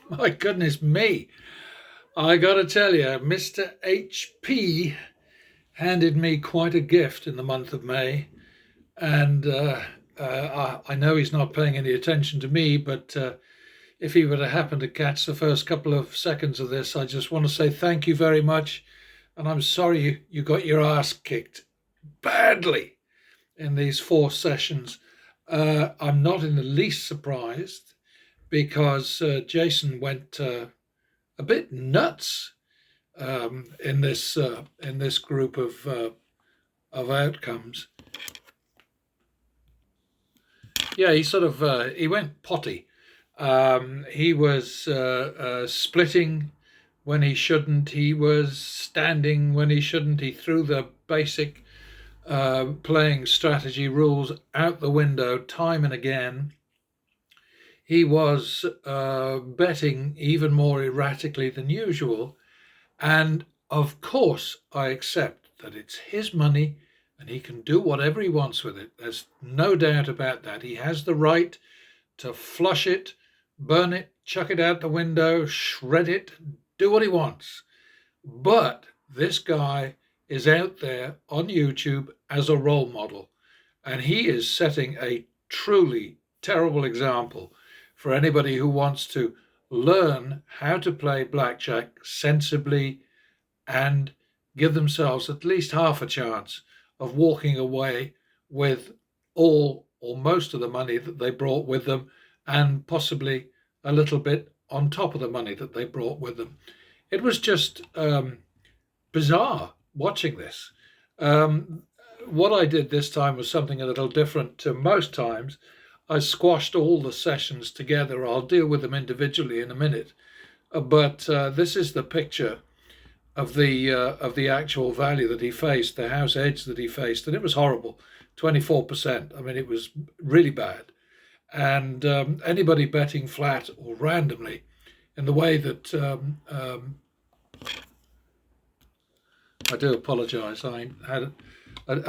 My goodness me. I got to tell you, Mr. HP handed me quite a gift in the month of May. And I know he's not paying any attention to me, but if he were to happen to catch the first couple of seconds of this, I just want to say thank you very much. And I'm sorry you got your ass kicked badly in these 4 sessions. I'm not in the least surprised because Jason went a bit nuts in this group of outcomes. Yeah, he sort of he went potty. He was splitting when he shouldn't. He was standing when he shouldn't. He threw the basic playing strategy rules out the window time and again. He was betting even more erratically than usual. And of course, I accept that it's his money and he can do whatever he wants with it. There's no doubt about that. He has the right to flush it, burn it, chuck it out the window, shred it, do what he wants. But this guy is out there on YouTube as a role model, and he is setting a truly terrible example for anybody who wants to learn how to play blackjack sensibly and give themselves at least half a chance of walking away with all or most of the money that they brought with them, and possibly a little bit on top of the money that they brought with them. It was just bizarre watching this. Um, what I did this time was something a little different to most times. I squashed all the sessions together. I'll deal with them individually in a minute. But this is the picture of the actual value that he faced, the house edge that he faced, and it was horrible, 24%. I mean, it was really bad. And anybody betting flat or randomly, in the way that I do apologise. I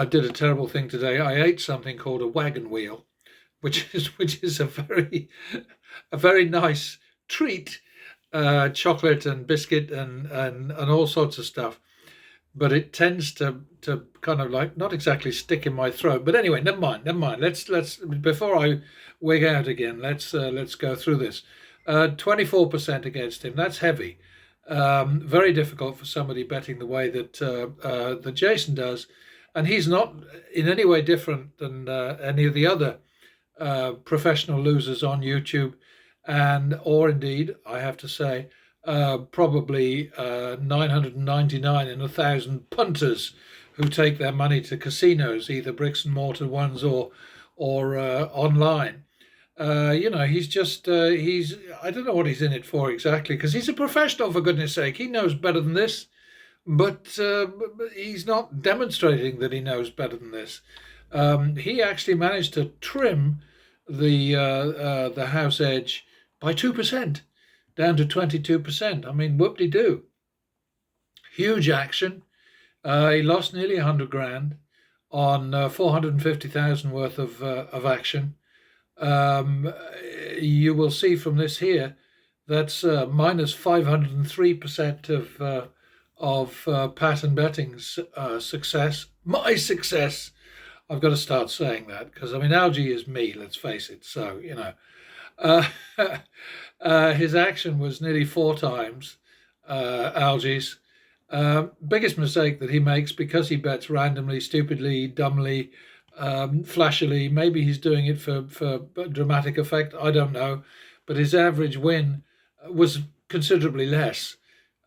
did a terrible thing today. I ate something called a wagon wheel, which is a very nice treat, chocolate and biscuit and all sorts of stuff. But it tends to kind of like not exactly stick in my throat. But anyway, never mind, never mind. Let's before I wig out again. Let's go through this. 24% against him. That's heavy. Very difficult for somebody betting the way that Jason does, and he's not in any way different than any of the other professional losers on YouTube, and or indeed, I have to say, probably 999 in 1,000 punters who take their money to casinos, either bricks and mortar ones or online. He's just he's I don't know what he's in it for exactly, because he's a professional, for goodness sake. He knows better than this, but he's not demonstrating that he knows better than this. He actually managed to trim the house edge by 2%, down to 22%. I mean, whoop-de-doo. Huge action. He lost nearly 100 grand on 450,000 worth of action. You will see from this here that's minus 503% of pattern betting's success. My success. I've got to start saying that because, I mean, Algie is me, let's face it. So, uh, his action was nearly 4 times Algie's. Biggest mistake that he makes, because he bets randomly, stupidly, dumbly, flashily. Maybe he's doing it for dramatic effect. I don't know. But his average win was considerably less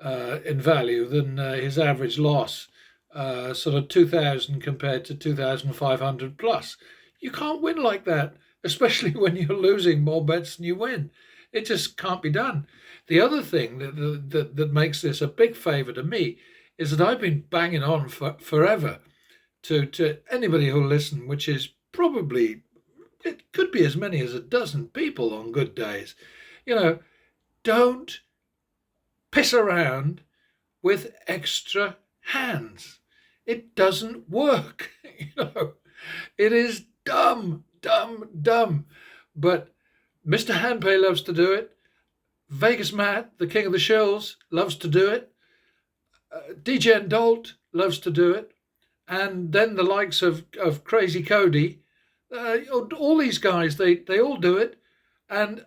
in value than his average loss. Sort of 2,000 compared to 2,500 plus. You can't win like that, especially when you're losing more bets than you win. It just can't be done. The other thing that makes this a big favour to me is that I've been banging on forever to anybody who'll listen, which is probably, it could be as many as a dozen people on good days. Don't piss around with extra hands. It doesn't work. It is dumb, dumb, dumb. But Mr. Handpay loves to do it. Vegas Matt, the king of the shills, loves to do it. DJ Dolt loves to do it. And then the likes of Crazy Cody, all these guys, they all do it. And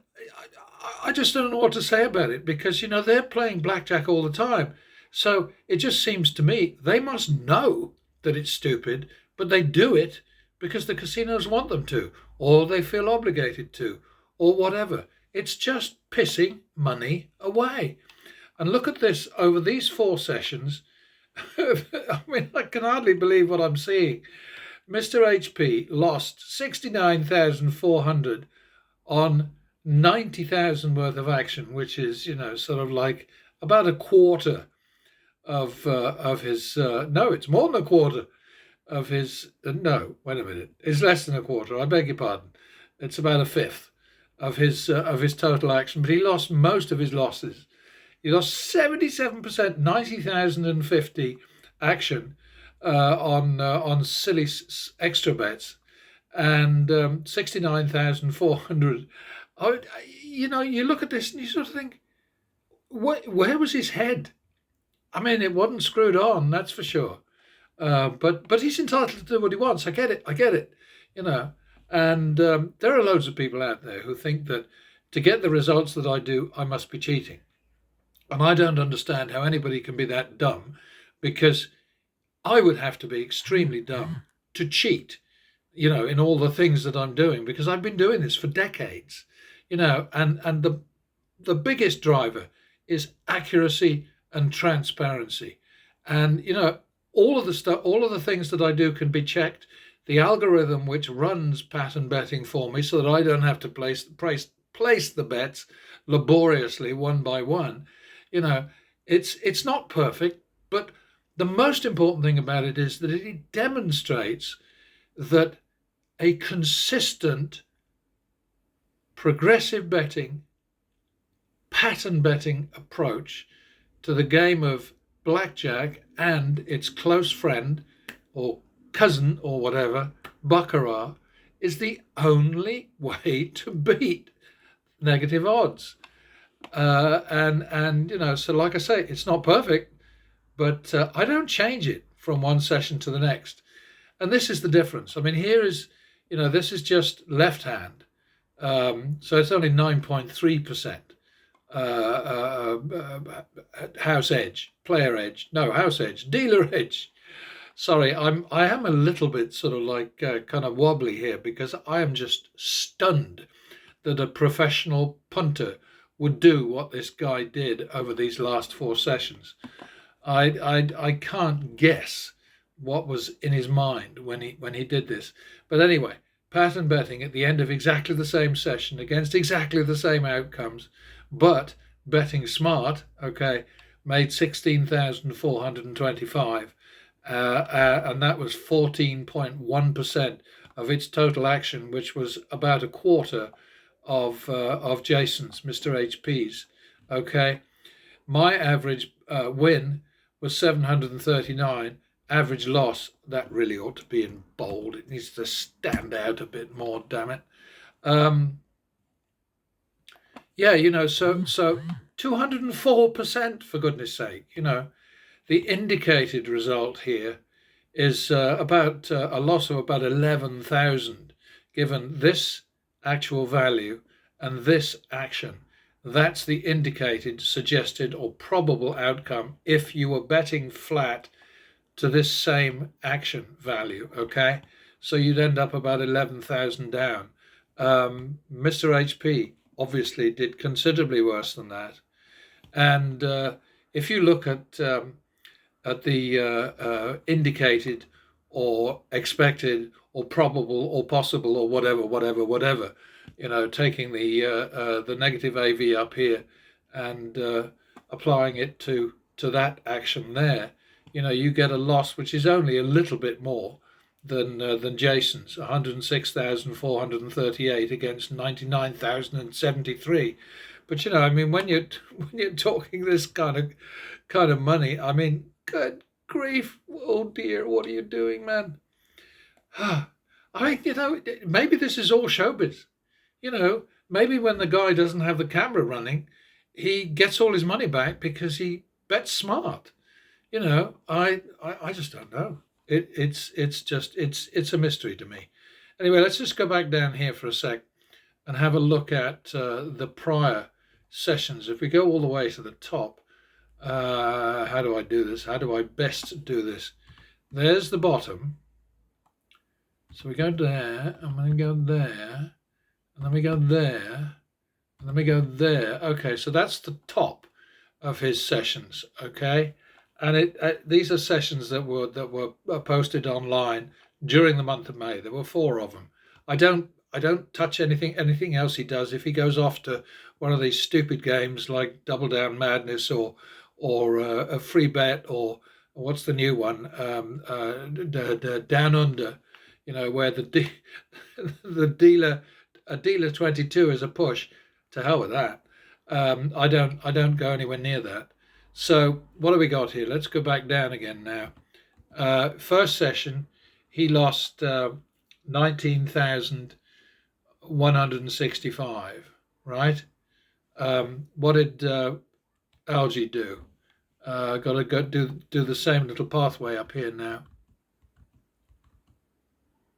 I just don't know what to say about it because, they're playing blackjack all the time. So it just seems to me they must know that it's stupid, but they do it because the casinos want them to, or they feel obligated to, or whatever. It's just pissing money away. And look at this over these 4 sessions. I mean, I can hardly believe what I'm seeing. Mr. HP lost 69,400 on 90,000 worth of action, which is, sort of like about a quarter of his. No, it's more than a quarter of his. No, wait a minute. It's less than a quarter. I beg your pardon. It's about a fifth of his total action, but he lost most of his losses. He lost 77%, 90,050 action on silly extra bets, and 69,400. You look at this and you sort of think, where was his head? I mean, it wasn't screwed on, that's for sure. But he's entitled to do what he wants. I get it. And there are loads of people out there who think that to get the results that I do, I must be cheating. And I don't understand how anybody can be that dumb, because I would have to be extremely dumb to cheat, in all the things that I'm doing, because I've been doing this for decades, and the biggest driver is accuracy and transparency. And, all of the things that I do can be checked. The algorithm which runs pattern betting for me so that I don't have to place the bets laboriously one by one. It's not perfect, but the most important thing about it is that it demonstrates that a consistent progressive betting, pattern betting approach to the game of blackjack and its close friend or cousin or whatever, baccarat, is the only way to beat negative odds. So like I say, it's not perfect, but I don't change it from one session to the next. And this is the difference. I mean, here is, this is just left hand. So it's only 9.3%. House edge, player edge, no, house edge, dealer edge. Sorry, I am a little bit sort of like kind of wobbly here because I am just stunned that a professional punter would do what this guy did over these last 4 sessions. I can't guess what was in his mind when he did this. But anyway, pattern betting at the end of exactly the same session against exactly the same outcomes, but betting smart, okay, made 16,425, and that was 14.1% of its total action, which was about a quarter of Jason's, Mr. HP's. Okay, my average win was 739. Average loss, that really ought to be in bold. It needs to stand out a bit more. Damn it. So 204%, for goodness sake. The indicated result here is about a loss of about 11,000, given this actual value and this action. That's the indicated, suggested, or probable outcome if you were betting flat to this same action value, okay? So you'd end up about 11,000 down. Mr. HP obviously did considerably worse than that. And if you look at the indicated or expected or probable or possible or whatever, taking the negative AV up here and applying it to that action there, you get a loss which is only a little bit more than Jason's, 106,438 against 99,073. But when you're talking this kind of money, I mean, good grief, oh dear, what are you doing, man? Maybe this is all showbiz. Maybe when the guy doesn't have the camera running, he gets all his money back because he bets smart. I just don't know. It's a mystery to me. Anyway, let's just go back down here for a sec and have a look at the prior sessions. If we go all the way to the top, how do I do this? How do I best do this? There's the bottom. So we go there, and then we go there, and then we go there, and then we go there. Okay, so that's the top of his sessions. Okay, and these are sessions that were posted online during the month of May. There were 4 of them. I don't touch anything else he does. If he goes off to one of these stupid games like Double Down Madness or a free bet, or what's the new one, the Down Under, where the dealer, a dealer 22 is a push. To hell with that. I don't go anywhere near that. So what have we got here? Let's go back down again now. First session, he lost 19,165. Right. What did Algae do? Got to go do the same little pathway up here now.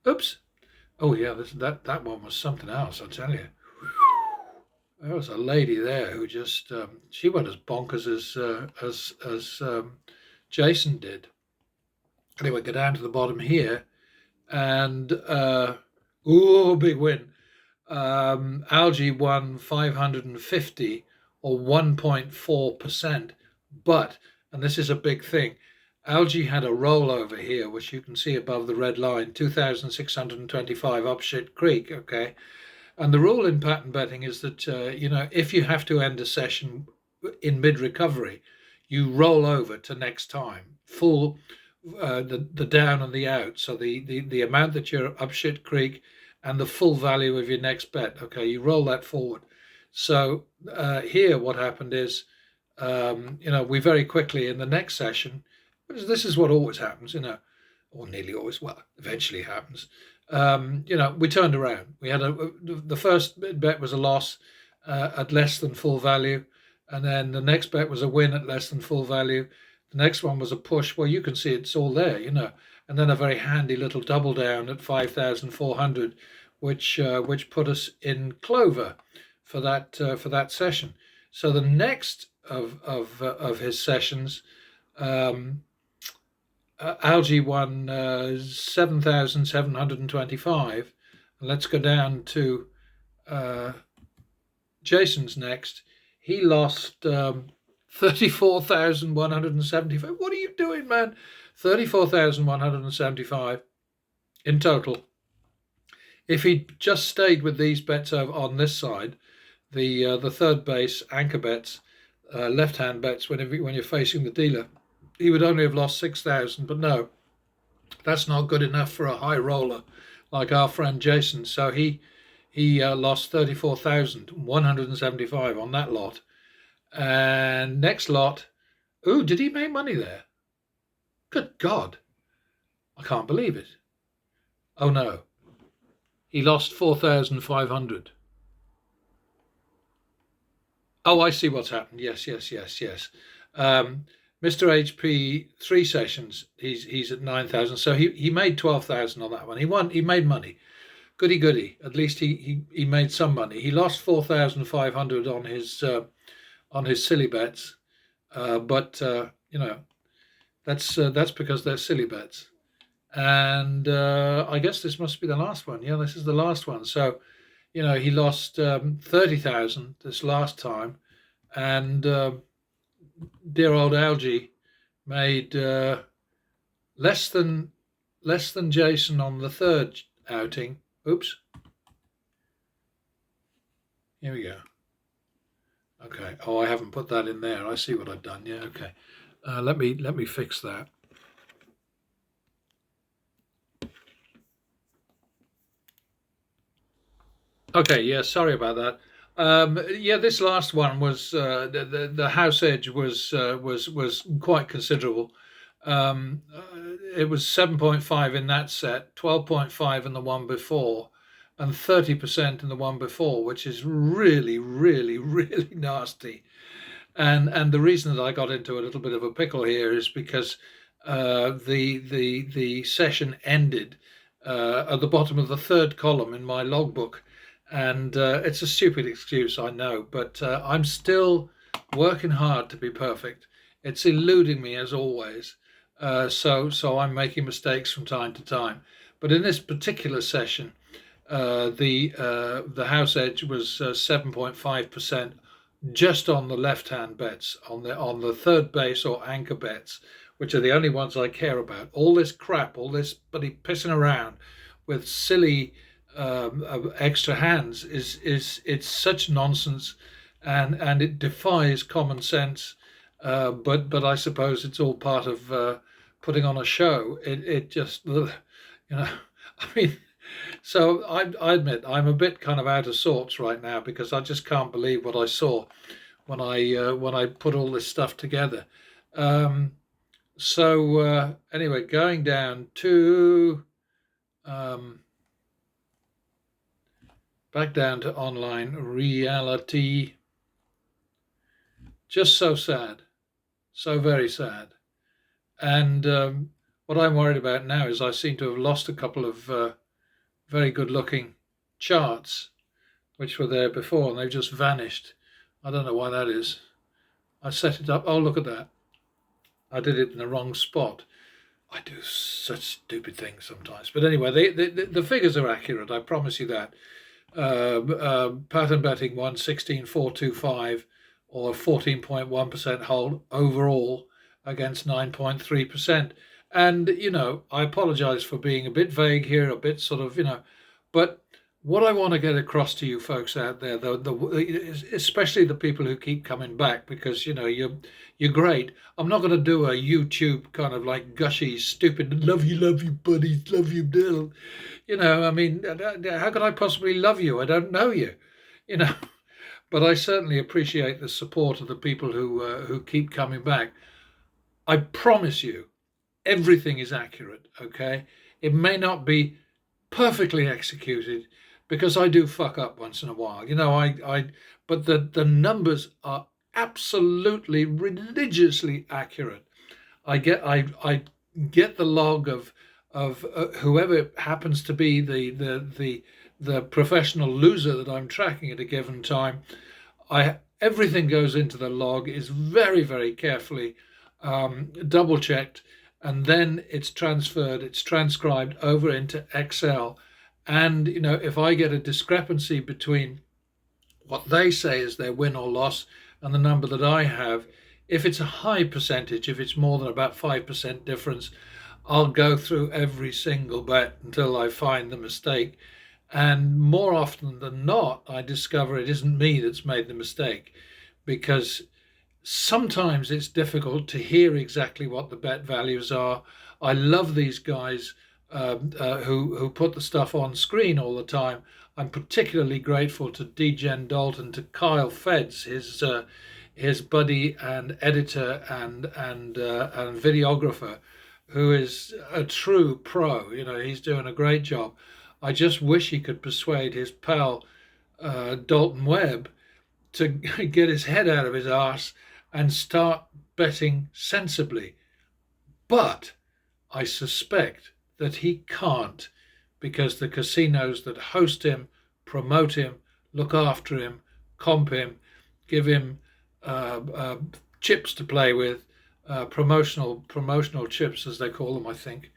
Oops. Oh yeah, that one was something else. I tell you. There was a lady there who just she went as bonkers as Jason did. Anyway, go down to the bottom here, and big win. Algae won 550 or 1.4%, but, and this is a big thing, Algae had a rollover here, which you can see above the red line, 2,625 up shit creek. Okay. And the rule in pattern betting is that if you have to end a session in mid recovery, you roll over to next time, full the down and the out. So the amount that you're up shit creek and the full value of your next bet. Okay, you roll that forward. So here, what happened is, we very quickly in the next session, this is what always happens, or nearly always. Well, eventually happens. We turned around. We had the first bet was a loss at less than full value, and then the next bet was a win at less than full value. The next one was a push. Well, you can see it's all there, and then a very handy little double down at 5,400, which put us in clover for that session. So the next of his sessions. Algae won 7,725. Let's go down to Jason's next. He lost 34,175. What are you doing, man? 34,175 in total. If he just stayed with these bets on this side, the third base anchor bets, left-hand bets, when you're facing the dealer, he would only have lost 6,000, but no, that's not good enough for a high roller like our friend Jason. So he lost 34,175 on that lot. And next lot, did he make money there? Good God, I can't believe it. Oh no, he lost 4,500. Oh, I see what's happened. Yes. Mr. HP 3 sessions, he's at 9,000, so he made 12,000 on that one. He made money. Goody. At least he made some money. He lost 4,500 on his silly bets, but that's because they're silly bets. And I guess this must be the last one. Yeah, this is the last one. So, he lost 30,000 this last time, and dear old Algae made less than Jason on the third outing. Oops. Here we go. Okay. Oh, I haven't put that in there. I see what I've done. Yeah. Okay. Let me fix that. Okay. Yeah. Sorry about that. This last one was the house edge was quite considerable. It was 7.5 in that set, 12.5 in the one before, and 30% in the one before, which is really, really, really nasty. And the reason that I got into a little bit of a pickle here is because the session ended at the bottom of the third column in my logbook, and it's a stupid excuse, I know, but I'm still working hard to be perfect. It's eluding me as always, so I'm making mistakes from time to time. But in this particular session, the house edge was 7.5% just on the left-hand bets, on the third base or anchor bets, which are the only ones I care about. All this crap, all this buddy pissing around with silly extra hands is it's such nonsense, and it defies common sense. But I suppose it's all part of putting on a show. It just, you know, I mean. So I admit I'm a bit kind of out of sorts right now because I just can't believe what I saw when I put all this stuff together. Anyway, going down to back down to online reality. Just so sad, so very sad. And what I'm worried about now is I seem to have lost a couple of very good looking charts which were there before, and they've just vanished. I don't know why that is. I set it up. Oh, look at that. I did it in the wrong spot. I do such stupid things sometimes. But anyway, the figures are accurate. I promise you that. Pattern betting won 16,425 or 14.1% hold overall against 9.3%. And, I apologize for being a bit vague here, a bit sort of, but what I want to get across to you folks out there, especially the people who keep coming back, because, you're great. I'm not going to do a YouTube kind of like gushy, stupid, love you, buddies, love you, Bill. I mean, how could I possibly love you? I don't know you, but I certainly appreciate the support of the people who keep coming back. I promise you, everything is accurate, okay? It may not be perfectly executed because I do fuck up once in a while. But the numbers are absolutely religiously accurate. I get the log of whoever happens to be the professional loser that I'm tracking at a given time. Everything goes into the log, is very, very carefully double checked, and then it's transcribed over into Excel. And if I get a discrepancy between what they say is their win or loss and the number that I have, if it's a high percentage, if it's more than about 5% difference, I'll go through every single bet until I find the mistake. And more often than not, I discover it isn't me that's made the mistake, because sometimes it's difficult to hear exactly what the bet values are. I love these guys who put the stuff on screen all the time. I'm particularly grateful to Degen Dalton, to Kyle Feds, his buddy and editor and videographer, who is a true pro. He's doing a great job. I just wish he could persuade his pal Dalton Webb to get his head out of his arse and start betting sensibly. But I suspect that he can't, because the casinos that host him, promote him, look after him, comp him, give him chips to play with, promotional chips as they call them, I think.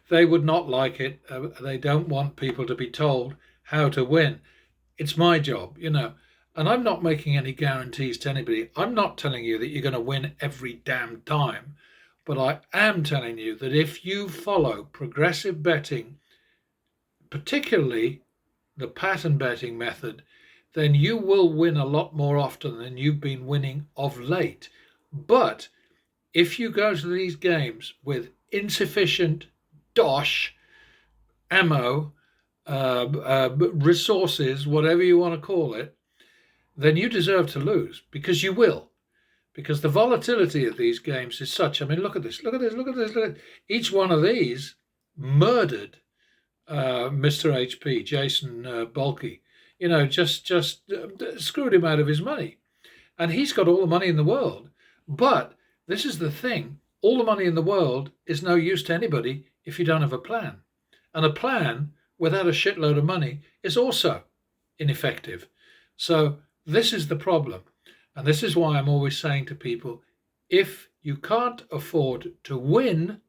They would not like it. They don't want people to be told how to win. It's my job, and I'm not making any guarantees to anybody. I'm not telling you that you're going to win every damn time, but I am telling you that if you follow progressive betting, particularly the pattern betting method, then you will win a lot more often than you've been winning of late. But if you go to these games with insufficient dosh, ammo, resources, whatever you want to call it, then you deserve to lose, because you will. Because the volatility of these games is such. I mean, look at this. Each one of these murdered Mr. HP, Jason Bulkey, just screwed him out of his money. And he's got all the money in the world. But this is the thing, all the money in the world is no use to anybody if you don't have a plan. And a plan without a shitload of money is also ineffective. So this is the problem. And this is why I'm always saying to people, if you can't afford to win,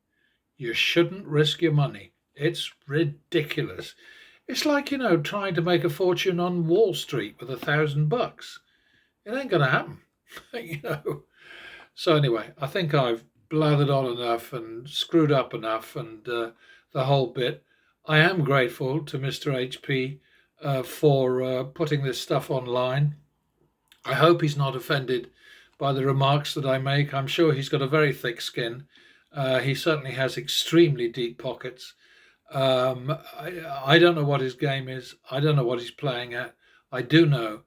you shouldn't risk your money. It's ridiculous. It's like, trying to make a fortune on Wall Street with $1,000. It ain't going to happen, you know. So anyway, I think I've blathered on enough and screwed up enough and the whole bit. I am grateful to Mr. HP for putting this stuff online. I hope he's not offended by the remarks that I make. I'm sure he's got a very thick skin. He certainly has extremely deep pockets. I don't know what his game is. I don't know what he's playing at. I do know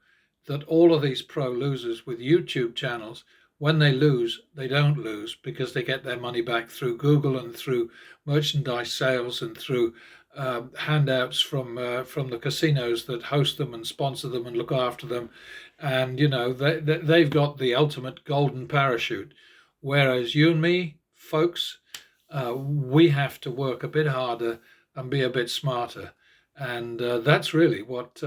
that all of these pro losers with YouTube channels, when they lose, they don't lose because they get their money back through Google and through merchandise sales and through handouts from the casinos that host them and sponsor them and look after them, and they've got the ultimate golden parachute. Whereas you and me, folks, we have to work a bit harder and be a bit smarter, and that's really what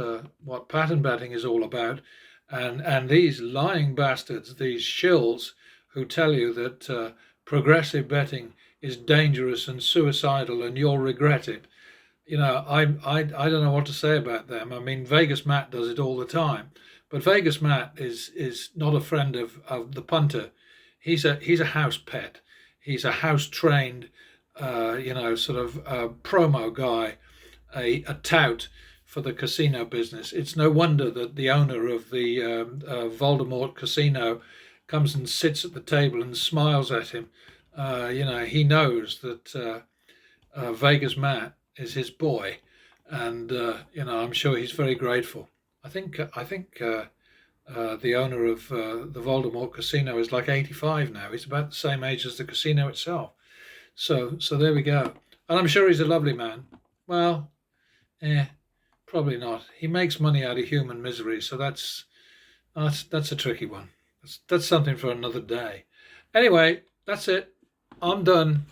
pattern betting is all about. And these lying bastards, these shills who tell you that progressive betting is dangerous and suicidal and you'll regret it. I don't know what to say about them. I mean, Vegas Matt does it all the time, but Vegas Matt is not a friend of the punter. He's a house pet. He's a house trained, sort of promo guy, a tout for the casino business. It's no wonder that the owner of the Voldemort Casino comes and sits at the table and smiles at him. He knows that Vegas Matt is his boy, and I'm sure he's very grateful. I think the owner of the Voldemort Casino is like 85 now. He's about the same age as the casino itself. So there we go. And I'm sure he's a lovely man. Well, probably not. He makes money out of human misery, so that's a tricky one. That's something for another day. Anyway, that's it. I'm done.